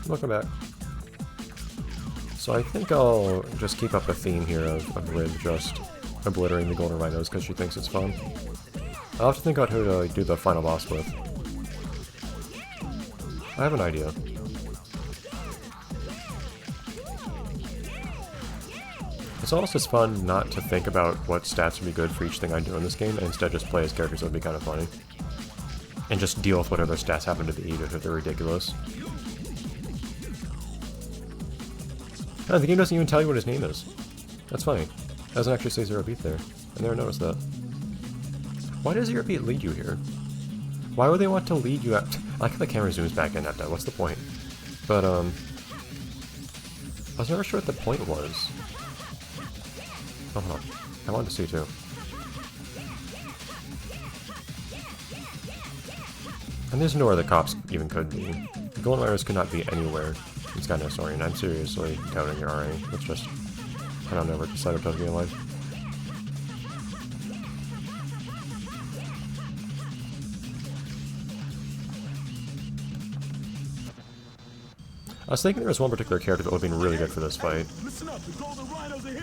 Welcome back. So I think I'll just keep up the theme here of Rid just obliterating the golden rhinos because she thinks it's fun. I'll have to think out who to do the final boss with. I have an idea. It's almost as fun not to think about what stats would be good for each thing I do in this game, and instead just play as characters that would be kind of funny. And just deal with whatever stats happen to be, even if they're ridiculous. Oh, the game doesn't even tell you what his name is. That's funny. It doesn't actually say Zero Beat there. I never noticed that. Why does Zero Beat lead you here? Why would they want to lead you out? I like how the camera zooms back in at that. What's the point? But, I was never sure what the point was. Oh, hold on. I wanted to see, too. And there's nowhere the cops even could be. The golden rhinos could not be anywhere. It's got no story, and I'm seriously doubting your RA. Let's just head on over to Cybertoad Game Live. I was thinking there was one particular character that would have been really good for this fight.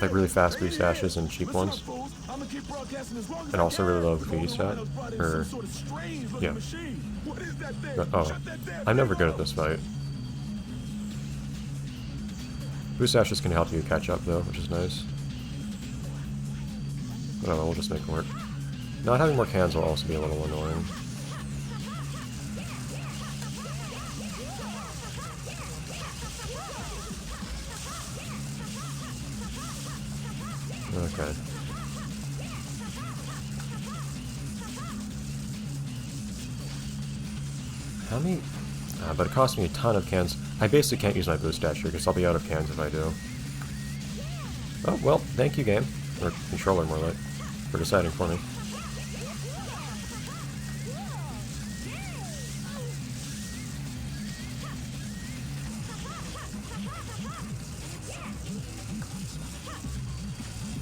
Like really fast boost dashes and cheap ones. And also really low graffiti stat. Or, yeah. But, oh, I'm never good at this fight. Boost dashes can help you catch up though, which is nice. I don't know, we'll just make it work. Not having more cans will also be a little annoying. Okay. How many? But it costs me a ton of cans. I basically can't use my boost dash here because I'll be out of cans if I do. Oh, well, thank you, game. Or controller, more like, for deciding for me.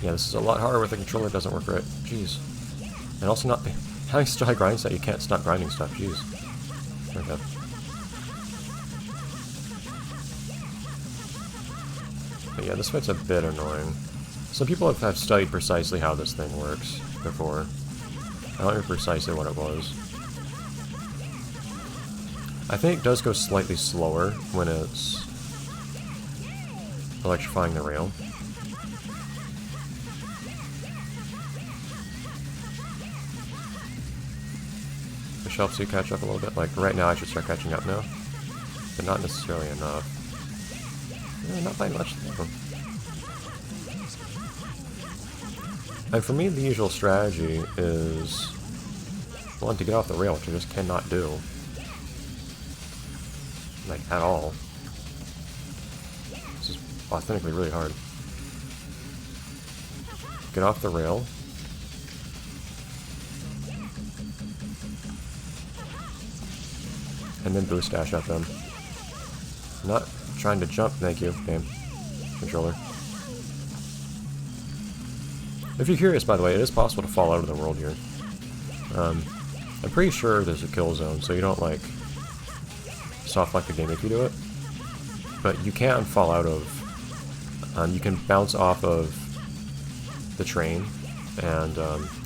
Yeah, this is a lot harder with a controller that doesn't work right. Jeez. And also not having such a high grind stat, you can't stop grinding stuff. Jeez. Okay. But yeah, this fight's a bit annoying. Some people have studied precisely how this thing works before. I don't remember precisely what it was. I think it does go slightly slower when it's electrifying the rail. Which helps you catch up a little bit. Like, right now I should start catching up now. But not necessarily enough. Yeah, not by much though. And for me, the usual strategy is one, to get off the rail, which I just cannot do. Like, at all. This is authentically really hard. Get off the rail. And then boost dash at them. Not trying to jump, thank you, game. Controller. If you're curious, by the way, it is possible to fall out of the world here. I'm pretty sure there's a kill zone, so you don't, like, soft-lock the game if you do it. But you can fall out of... you can bounce off of the train and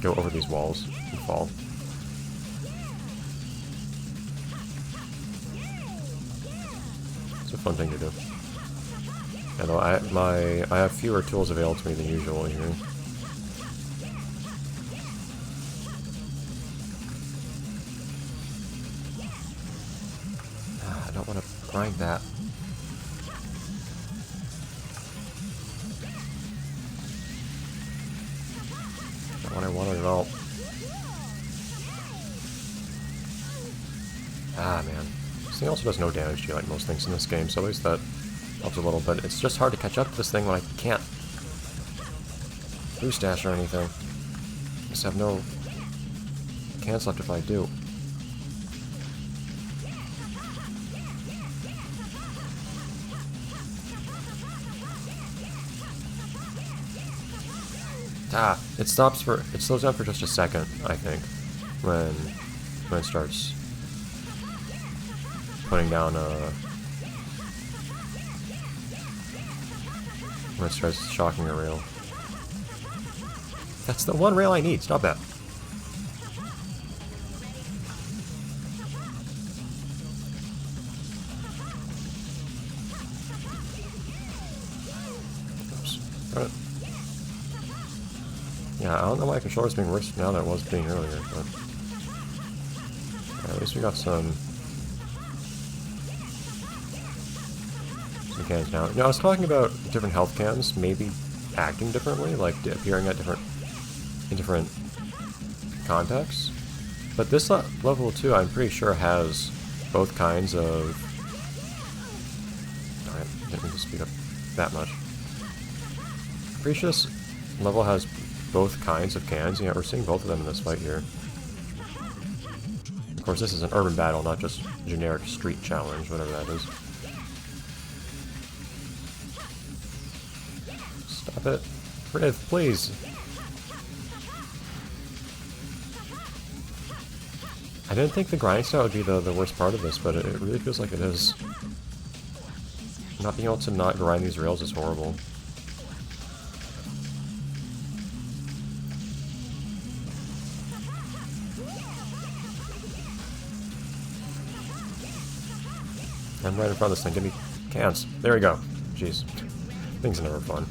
go over these walls and fall. It's a fun thing to do. Although I have fewer tools available to me than usual here. I don't want to grind that. Not what I wanted at all. Ah, man. This thing also does no damage to you like most things in this game, so at least that helps a little, but it's just hard to catch up to this thing when I can't boost dash or anything. I just have no cans left if I do. Ah, it slows down for just a second, I think, when it starts putting down When it starts shocking a rail. That's the one rail I need. Stop that. Oops. Darn it. Yeah, I don't know why controller's being worse now than it was being earlier, but yeah, at least we got some cans now. You know, I was talking about different health cans maybe acting differently, like appearing at different contexts. But this level 2, I'm pretty sure, has both kinds of... Alright, didn't mean to speed up that much. Pretty sure this level has both kinds of cans. Yeah, we're seeing both of them in this fight here. Of course, this is an urban battle, not just generic street challenge, whatever that is. Stop it. Riv, please. I didn't think the grind style would be the worst part of this, but it really feels like it is. Not being able to not grind these rails is horrible. I'm right in front of this thing. Give me cans. There we go. Jeez. Things are never fun.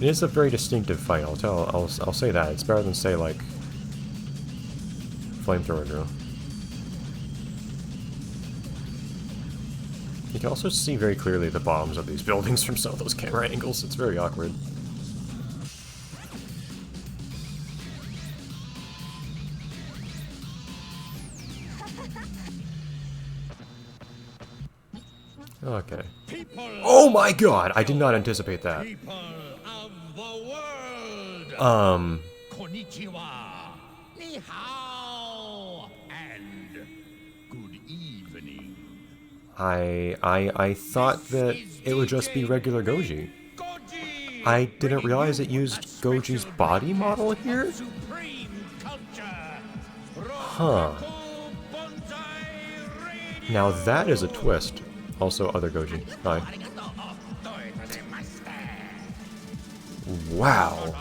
It is a very distinctive fight, I'll say that. It's better than, say, like, Flamethrower Drill. You can also see very clearly the bottoms of these buildings from some of those camera angles. It's very awkward. Okay. Oh my god! I did not anticipate that. Konnichiwa, ni hao, and good evening. I thought that it would just be regular Goji. I didn't realize it used Goji's body model here? Huh. Now that is a twist. Also, other Goji. Hi. Wow.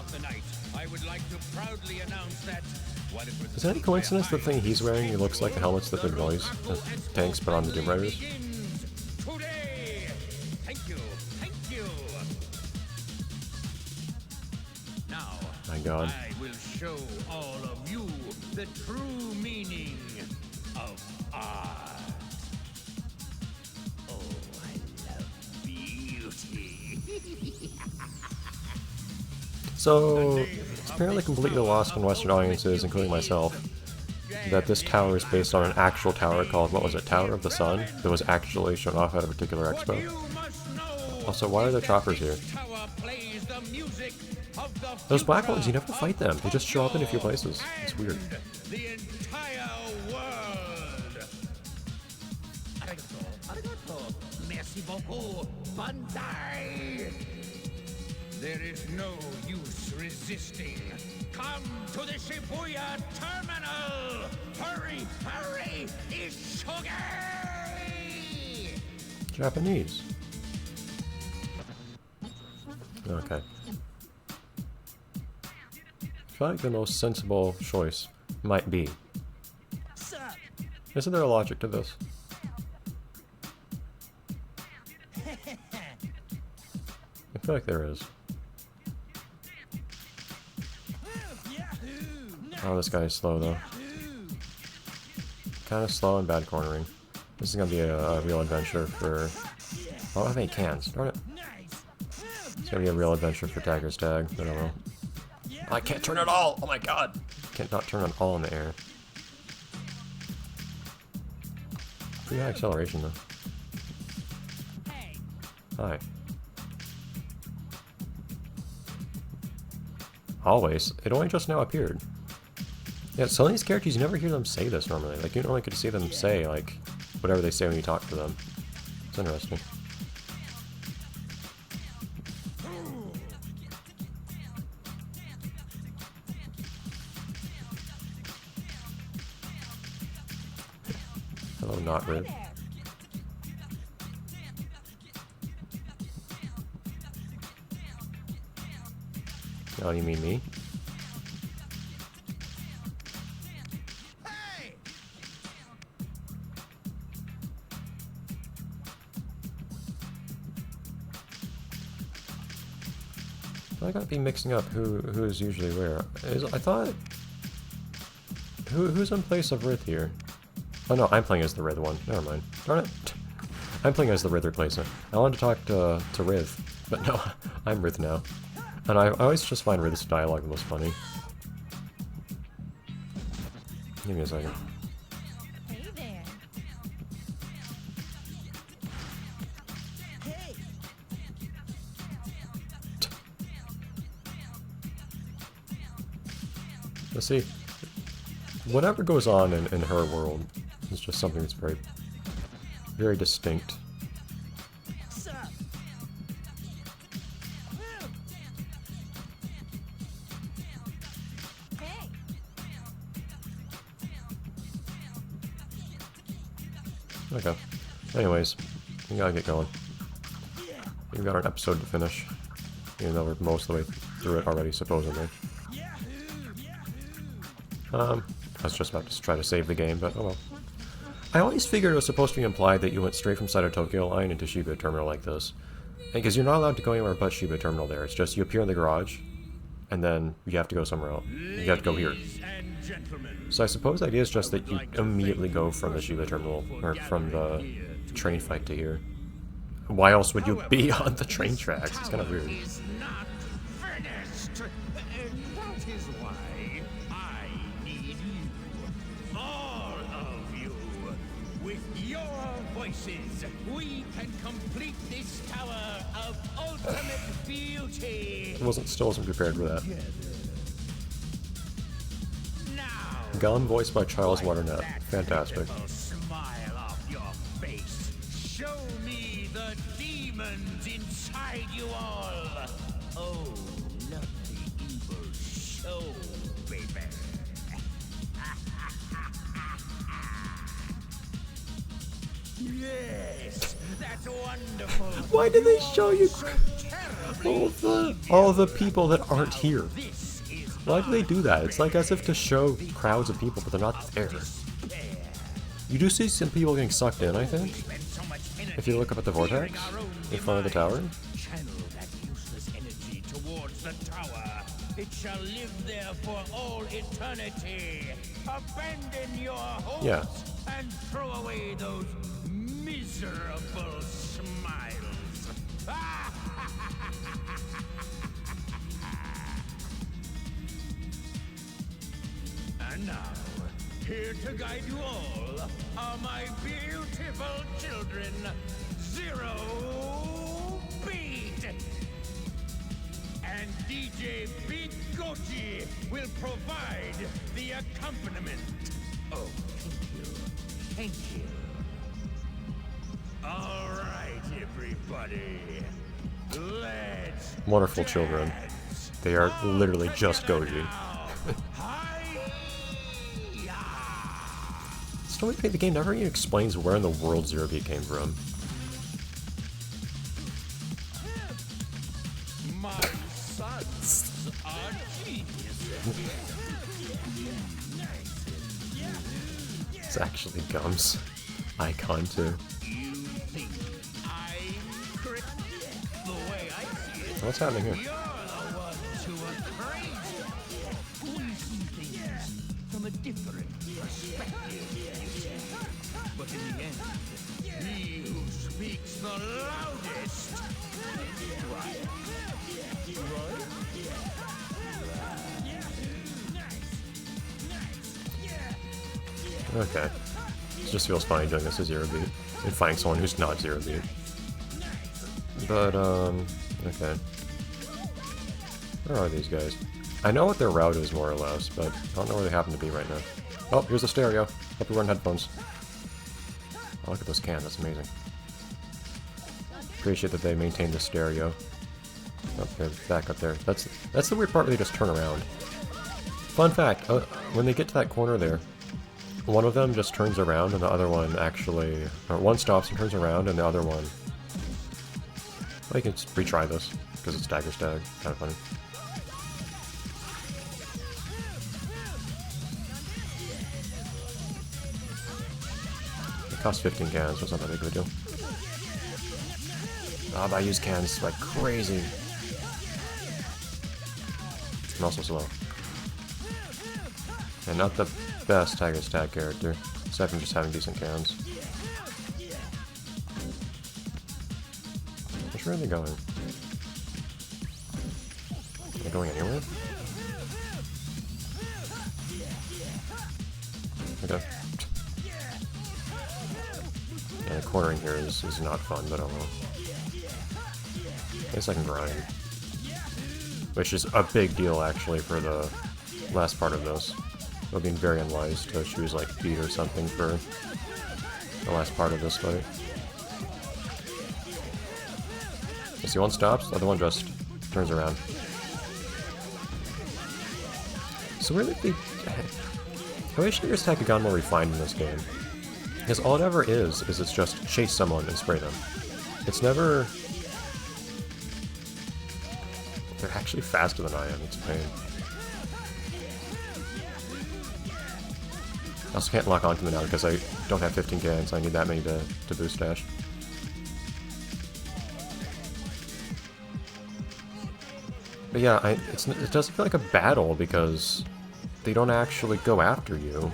Is it any coincidence the thing he's wearing he looks like the helmets that the boys, the tanks, put on the Doom Riders? Now, my god. I will show all of you the true meaning of art. Oh, I love beauty. So, it's apparently completely lost on Western audiences, including myself, that this tower is based on an actual tower called, what was it, Tower of the Sun, that was actually shown off at a particular expo. Also, why are there choppers here? Those black ones, you never fight them. They just show up in a few places. It's weird. The entire world. Arigato. Merci beaucoup. Bandai. There is no use resisting. Come to the Shibuya terminal. Hurry, hurry, Ishoge! Japanese. Okay. I feel like the most sensible choice might be. Isn't there a logic to this? I feel like there is. Oh, this guy is slow though. Kind of slow and bad cornering. This is gonna be a real adventure for... I don't have any cans, darn it. It's gonna be a real adventure for Tagger's Tag. I don't know. I can't turn at all! Oh my god! Can't not turn at all in the air. Pretty high acceleration though. Hi. Always. It only just now appeared. Yeah, some of these characters, you never hear them say this normally. Like, you only get to see them say, like, whatever they say when you talk to them. It's interesting. Hello, not Rib. Oh, you mean me? I gotta be mixing up who's usually where. I thought... Who's in place of Rith here? Oh no, I'm playing as the Rith one. Never mind. Darn it. I'm playing as the Rith replacement. I wanted to talk to Rith, but no, I'm Rith now. And I always just find Rith's dialogue the most funny. Give me a second. Hey there. Hey. Let's see. Whatever goes on in her world is just something that's very, very distinct. What's up? Hey. Okay. Anyways, we gotta get going. We've got an episode to finish, even though we're most of the way through it already, supposedly. I was just about to try to save the game, but oh well. I always figured it was supposed to be implied that you went straight from Side of Tokyo Line into Shibuya Terminal like this. Because you're not allowed to go anywhere but Shibuya Terminal there. It's just you appear in the garage, and then you have to go somewhere else. You have to go here. So I suppose the idea is just that you immediately go from the Shibuya Terminal, or from the train fight to here. Why else would you be on the train tracks? It's kind of weird. That is why I need you. All of you. With your voices, we can complete this tower of ultimate beauty. Still wasn't prepared for that. Now, Gum voiced by Charles Waternet. that Fantastic. pitiful smile off your face. Show me the demons inside you all. Oh, let the evil show, baby. Yes, that's wonderful. Why did they You're show you so terribly all the people that aren't here? This is Why do they do that? It's like as if to show crowds of people, but they're not there. You do see some people getting sucked in, I think. If you look up at the vortex in front of the tower. Channel that useless energy towards the tower. It shall live there for all eternity. Abandon your hopes Yeah. and throw away those miserable smiles. And now, here to guide you all are my beautiful children, Zero Beat. And DJ Big Goji will provide the accompaniment. Oh, thank you. All right, everybody. Let's Wonderful children. dance. They are literally just Goji. Still, the game never even explains where in the world Zero Beat came from. My sons are geniuses. It's actually Gum's icon too. You think I'm crazy? The way I see it, So what's happening here? you're the ones who are crazy. We see things from a different perspective, you see. But in the end, he who speaks the loudest is right. Right? Okay. It just feels funny doing this as Zero Beat. And finding someone who's not Zero Beat. But, okay. Where are these guys? I know what their route is, more or less, but I don't know where they happen to be right now. Oh, here's a stereo. Hope you're wearing headphones. Oh, look at this can, that's amazing. Appreciate that they maintained the stereo. Okay, back up there. That's the weird part where they just turn around. Fun fact, when they get to that corner there, one of them just turns around and the other one actually... Or one stops and turns around and the other one... Well, you can just retry this, because it's stagger stag. Kind of funny. Cost 15 cans, so it's not that big of a deal. Ah, but I use cans like crazy. I'm also slow. And not the best tag as tag character, aside from just having decent cans. Where are they going? Are they going anywhere? Okay. Yeah, the cornering here is not fun, but I don't know. I guess I can grind. Which is a big deal, actually, for the last part of this. It would be very unwise to choose, like, beat or something for the last part of this fight. You see one stops, the other one just turns around. So where did they... I wish Trigger's attack had gone more refined in this game. Because all it ever is it's just chase someone and spray them. It's never... They're actually faster than I am, it's a pain. I also can't lock onto them now because I don't have 15 cans, so I need that many to boost dash. But yeah, it doesn't feel like a battle because they don't actually go after you.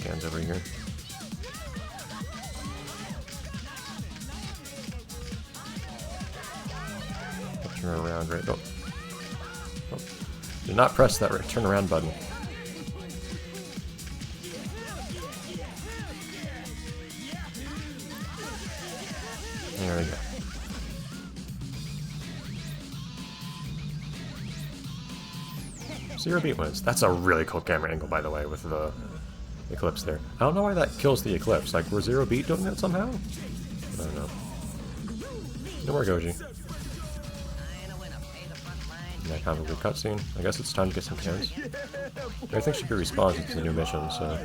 Cans over here. Turn around, right? Oh. Oh. Do not press that turn around button. There we go. Zero beat wins. That's a really cool camera angle, by the way, with the Eclipse there. I don't know why that kills the Eclipse. Like, were Zero Beat doing that somehow? I don't know. No more Goji. And that kind of a weird cutscene. I guess it's time to get some cans. Everything should be respawned to the new mission, so...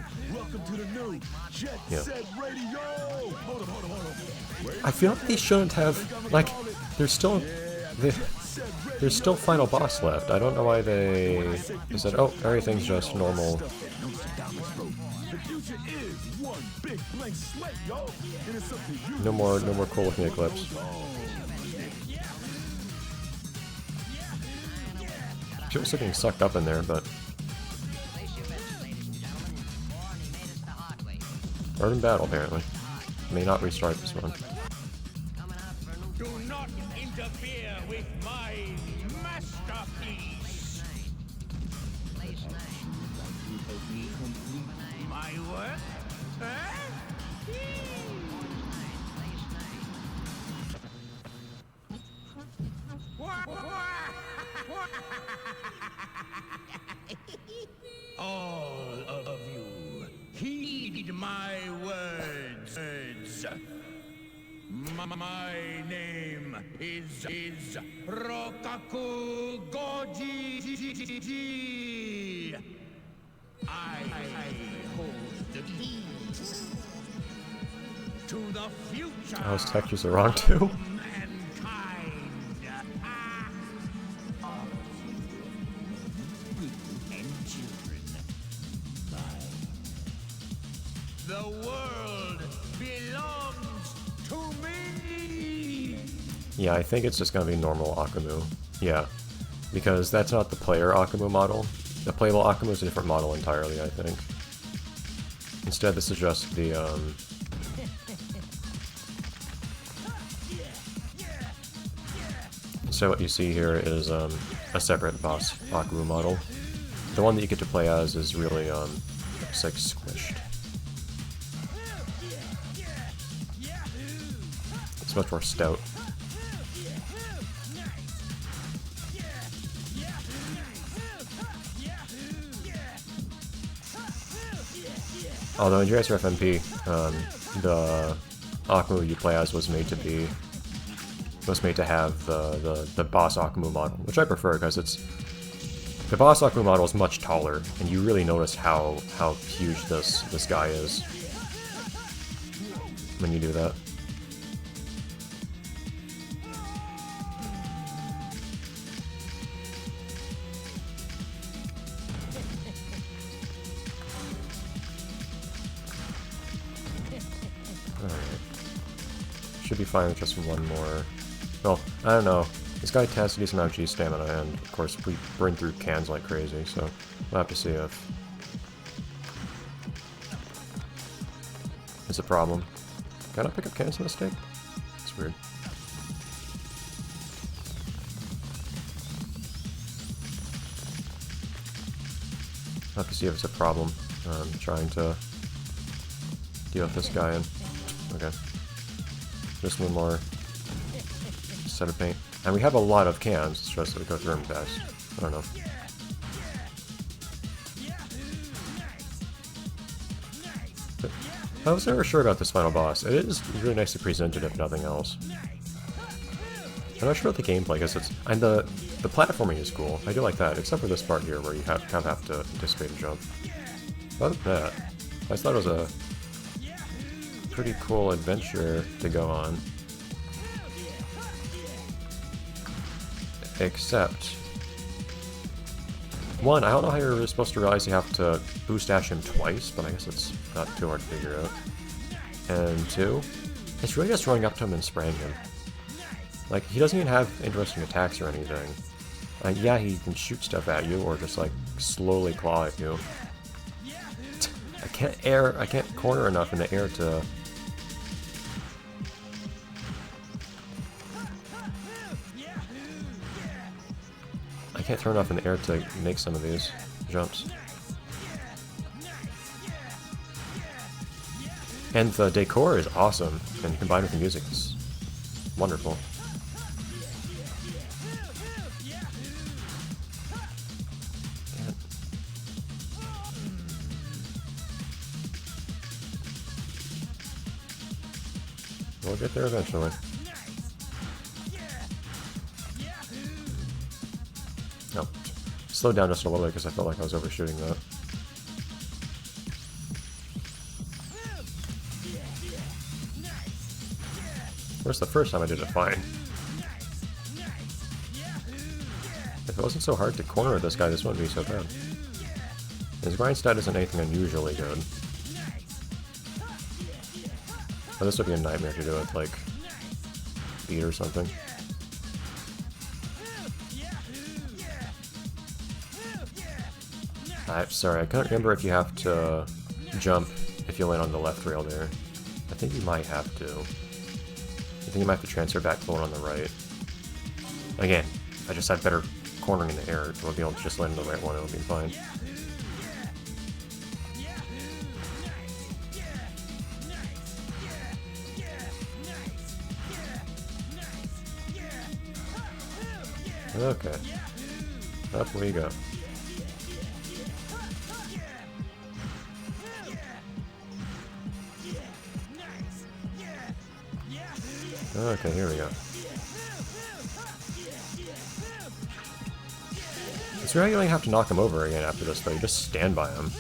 Yeah. I feel like they shouldn't have... Like, there's still final boss left. I don't know why they said, oh, everything's just normal. No more cool looking Eclipse. She was getting sucked up in there, but... Hard in battle, apparently. May not restart this one. Do not interfere with my masterpiece. My work? All of you, heed my words. My name is Rokaku Goji. I hold the keys to the future. Oh, his textures are wrong too. The world belongs to me! Yeah, I think it's just gonna be normal Akamu. Yeah. Because that's not the player Akamu model. The playable Akamu is a different model entirely, I think. Instead, this is just the, So what you see here is, a separate boss Akamu model. The one that you get to play as is really, it's like squished. It's much more stout. Although in JSRF MP, the Akamu you play as was made to be was made to have the boss Akumu model, which I prefer because it's the boss Akumu model is much taller, and you really notice how huge this guy is when you do that. Should be fine with just one more. Well, I don't know. This guy has a decent amount of G stamina, and of course we burn through cans like crazy, so we'll have to see if it's a problem. Can I pick up cans on this stick? It's weird. I'll have to see if it's a problem. I'm trying to deal with this guy in. Okay. Just one more set of paint. And we have a lot of cans, it's just that we go through them fast. I don't know. But I was never sure about this final boss. It is really nicely presented, if nothing else. I'm not sure about the gameplay, because it's... And the platforming is cool. I do like that, except for this part here, where you kind of have to anticipate a jump. Other than that, I just thought it was a pretty cool adventure to go on. Except... One, I don't know how you're supposed to realize you have to boost dash him twice, but I guess it's not too hard to figure out. And two, it's really just running up to him and spraying him. Like, he doesn't even have interesting attacks or anything. Yeah, he can shoot stuff at you, or just, like, slowly claw at you. I can't corner enough in the air to... I can't throw enough in the air to make some of these jumps. And the decor is awesome, and combined with the music is wonderful. We'll get there eventually. No. Slowed down just a little bit because I felt like I was overshooting that. Of course, the first time I did it fine. If it wasn't so hard to corner this guy, this wouldn't be so bad. His grind stat isn't anything unusually good. But this would be a nightmare to do with, like, beat or something. Sorry, I can't remember if you have to jump if you land on the left rail there. I think you might have to. I think you might have to transfer back to the one on the right. Again, if I just had better cornering in the air, we'll be able to just land on the right one, it'll be fine. Okay. Up we go. Okay, here we go. It's really going to have to knock him over again after this, though. You just stand by him.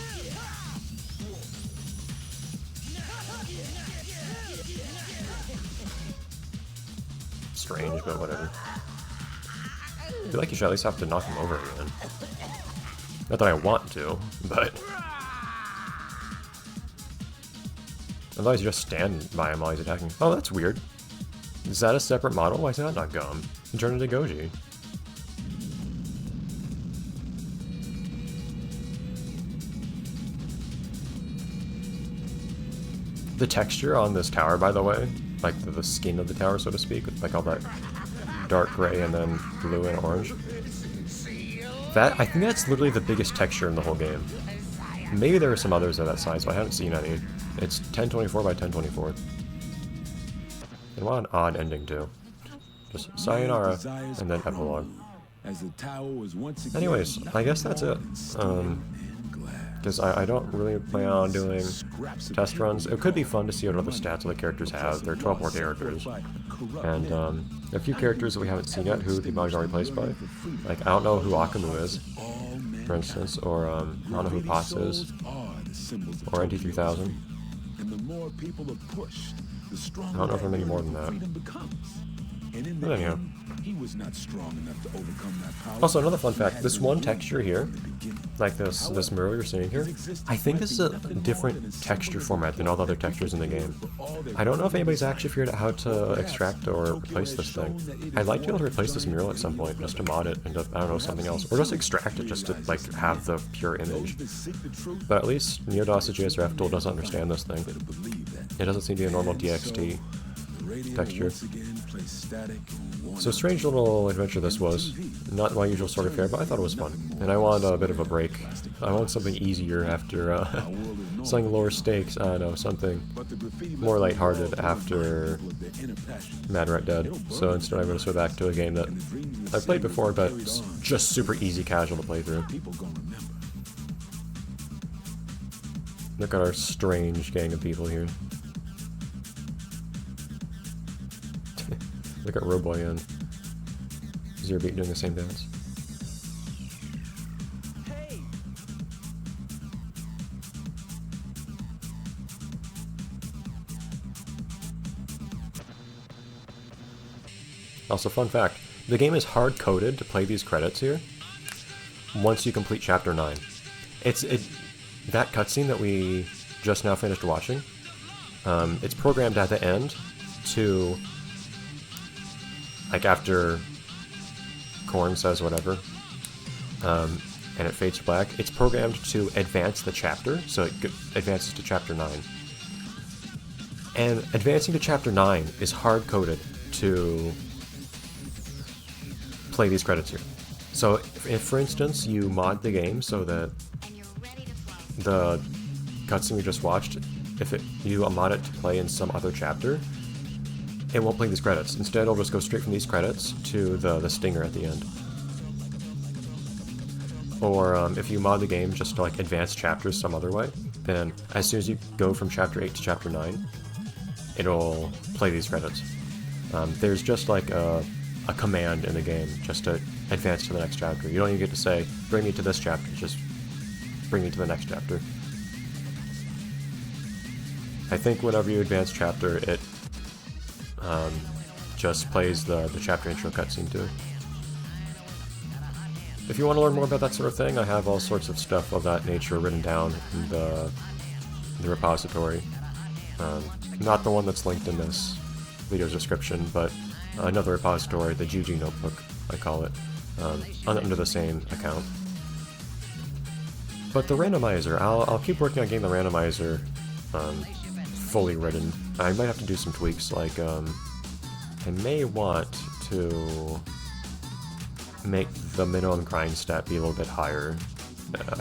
Strange, but whatever. I feel like you should at least have to knock him over again. Not that I want to, but... Otherwise you just stand by him while he's attacking. Oh, that's weird. Is that a separate model? Why is that not Gum? You turn into Goji. The texture on this tower, by the way, like the skin of the tower, so to speak, with like all that dark gray and then blue and orange. That, I think that's literally the biggest texture in the whole game. Maybe there are some others of that size, but I haven't seen any. It's 1024 by 1024. And what an odd ending, too. Just sayonara, and then epilogue. Anyways, I guess that's it. because I don't really plan on doing test runs. It could be fun to see what other stats other characters have. There are 12 more characters, and a few characters that we haven't seen yet who the bugs are replaced by. Like, I don't know who Akamu is, for instance, or I don't know who Potts is, or NT3000. I don't know if there are many more than that. But anyhow. Also, another fun fact, this one texture here, like this mirror you're seeing here, I think this is a different texture format than all the other textures in the game. I don't know if anybody's actually figured out how to extract or replace this thing. I'd like to be able to replace this mural at some point, just to mod it into, I don't know, something else. Or just extract it just to, like, have the pure image. But at least Neodos's JSRF tool doesn't understand this thing. It doesn't seem to be a normal DXT texture. So strange little adventure this was. Not my usual sort of fare, but I thought it was fun. And I wanted a bit of a break. I wanted something easier after something lower stakes. I don't know, something more lighthearted after Mad Rat Dead. So instead I'm going to switch back to a game that I've played before, but it's just super easy casual to play through. Look at our strange gang of people here. Look at Roboy and Zero Beat doing the same dance. Also, fun fact, the game is hard-coded to play these credits here once you complete Chapter 9. That cutscene that we just now finished watching, it's programmed at the end to, like, after Korn says whatever, and it fades to black, it's programmed to advance the chapter, so it advances to Chapter 9. And advancing to Chapter 9 is hard-coded to play these credits here. So if, for instance, you mod the game so that the cutscene we just watched, if you mod it to play in some other chapter, it won't play these credits. Instead, it'll just go straight from these credits to the stinger at the end. Or if you mod the game just to, like, advance chapters some other way, then as soon as you go from Chapter 8 to Chapter 9, it'll play these credits. There's just like a command in the game just to advance to the next chapter. You don't even get to say, bring me to this chapter, just bring me to the next chapter. I think whenever you advance chapter, it just plays the chapter intro cutscene too. If you want to learn more about that sort of thing, I have all sorts of stuff of that nature written down in the repository. Not the one that's linked in this video's description, but another repository, the GG Notebook, I call it, under the same account. But the randomizer, I'll keep working on getting the randomizer fully written. I might have to do some tweaks, like I may want to make the minimum grind stat be a little bit higher.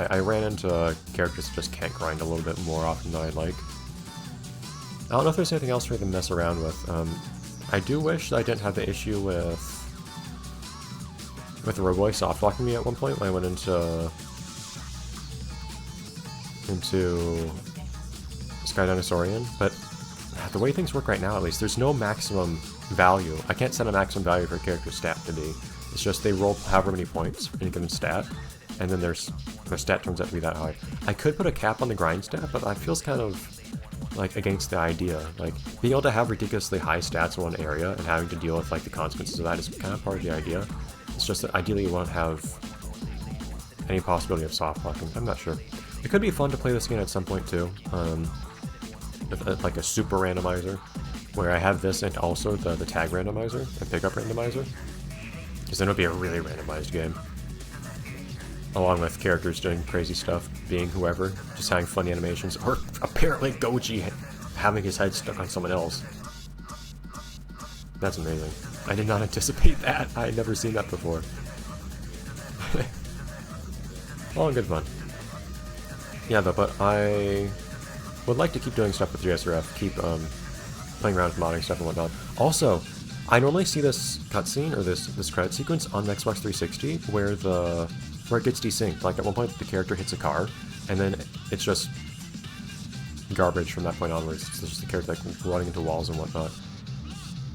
I ran into characters that just can't grind a little bit more often than I'd like. I don't know if there's anything else for me to mess around with. I do wish that I didn't have the issue with the Roboy soft locking me at one point when I went into Sky Dinosaurian, but the way things work right now, at least, there's no maximum value. I can't set a maximum value for a character's stat to be. It's just they roll however many points in a given stat, and then their stat turns out to be that high. I could put a cap on the grind stat, but that feels kind of like against the idea. Like, being able to have ridiculously high stats in one area and having to deal with like the consequences of that is kind of part of the idea. It's just that ideally you won't have any possibility of soft locking. I'm not sure. It could be fun to play this game at some point too. Like a super randomizer, where I have this and also the tag randomizer and pickup randomizer. Because then it would be a really randomized game. Along with characters doing crazy stuff, being whoever, just having funny animations, or apparently Goji having his head stuck on someone else. That's amazing. I did not anticipate that. I had never seen that before. All in good fun. Yeah, though, but I would like to keep doing stuff with JSRF, keep playing around with modding stuff and whatnot. Also, I normally see this cutscene, or this credit sequence on the Xbox 360, where it gets desynced. Like, at one point the character hits a car, and then it's just garbage from that point onwards. It's just the character like running into walls and whatnot.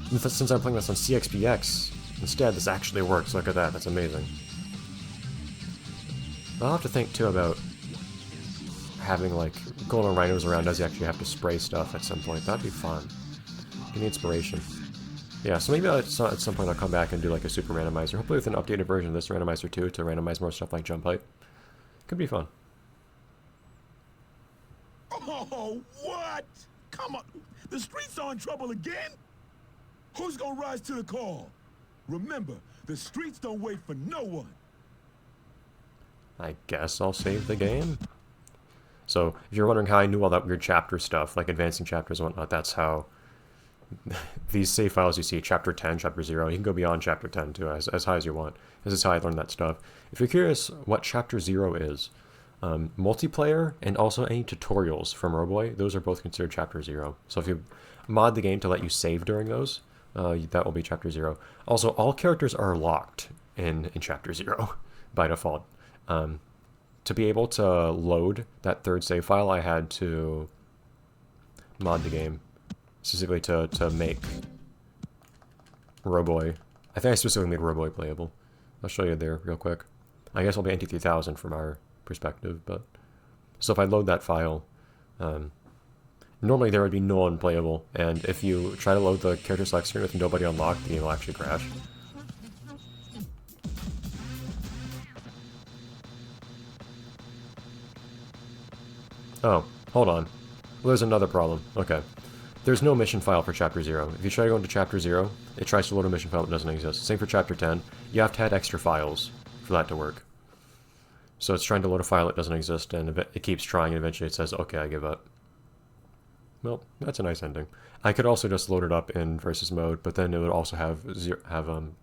And since I'm playing this on CXPX, instead this actually works. Look at that, that's amazing. I'll have to think too about having like golden rhinos around. Does he actually have to spray stuff at some point? That'd be fun. Give me inspiration. Yeah, so maybe at some point I'll come back and do like a super randomizer. Hopefully with an updated version of this randomizer too, to randomize more stuff like jump height. Could be fun. Oh, what? Come on. The streets are in trouble again? Who's gonna rise to the call? Remember, the streets don't wait for no one. I guess I'll save the game. So, if you're wondering how I knew all that weird chapter stuff, like advancing chapters and whatnot, that's how these save files you see, chapter 10, chapter 0, you can go beyond chapter 10 too, as high as you want. This is how I learned that stuff. If you're curious what chapter 0 is, multiplayer and also any tutorials from Roboy, those are both considered chapter 0. So if you mod the game to let you save during those, that will be chapter 0. Also, all characters are locked in chapter 0 by default. To be able to load that third save file, I had to mod the game specifically to make Roboy. I think I specifically made Roboy playable. I'll show you there real quick. I guess I'll be NT3000 from our perspective, but so if I load that file, normally there would be no one playable, and if you try to load the character select screen with nobody unlocked, the game will actually crash. Oh, hold on. Well, there's another problem. Okay. There's no mission file for Chapter 0. If you try to go into Chapter 0, it tries to load a mission file that doesn't exist. Same for Chapter 10. You have to add extra files for that to work. So it's trying to load a file that doesn't exist, and it keeps trying, and eventually it says, okay, I give up. Well, that's a nice ending. I could also just load it up in versus mode, but then it would also have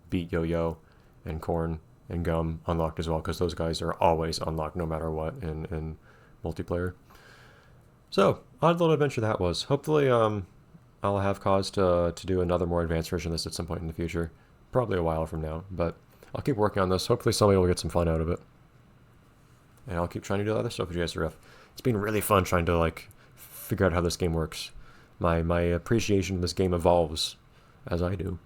Beat Yo-Yo and Corn and Gum unlocked as well, because those guys are always unlocked no matter what in multiplayer. So, odd little adventure that was. Hopefully, I'll have cause to do another more advanced version of this at some point in the future. Probably a while from now, but I'll keep working on this. Hopefully somebody will get some fun out of it. And I'll keep trying to do other stuff with JSRF. It's been really fun trying to, like, figure out how this game works. My appreciation of this game evolves as I do.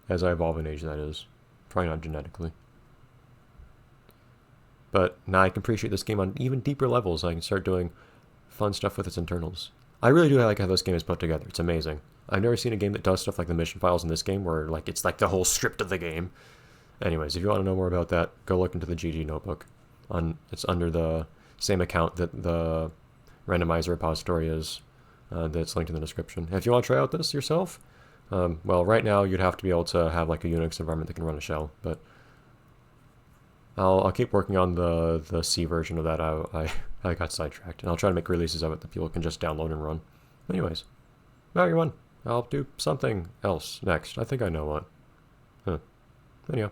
As I evolve in age, that is. Probably not genetically. But now I can appreciate this game on even deeper levels. I can start doing fun stuff with its internals. I really do like how this game is put together. It's amazing. I've never seen a game that does stuff like the mission files in this game where like it's like the whole script of the game. Anyways, if you want to know more about that, go look into the GG notebook. It's under the same account that the Randomizer repository is, that's linked in the description. And if you want to try out this yourself, well, right now you'd have to be able to have like a Unix environment that can run a shell, but I'll keep working on the C version of that. I got sidetracked, and I'll try to make releases of it that people can just download and run. Anyways, now everyone, I'll do something else next. I think I know what. Anyhow.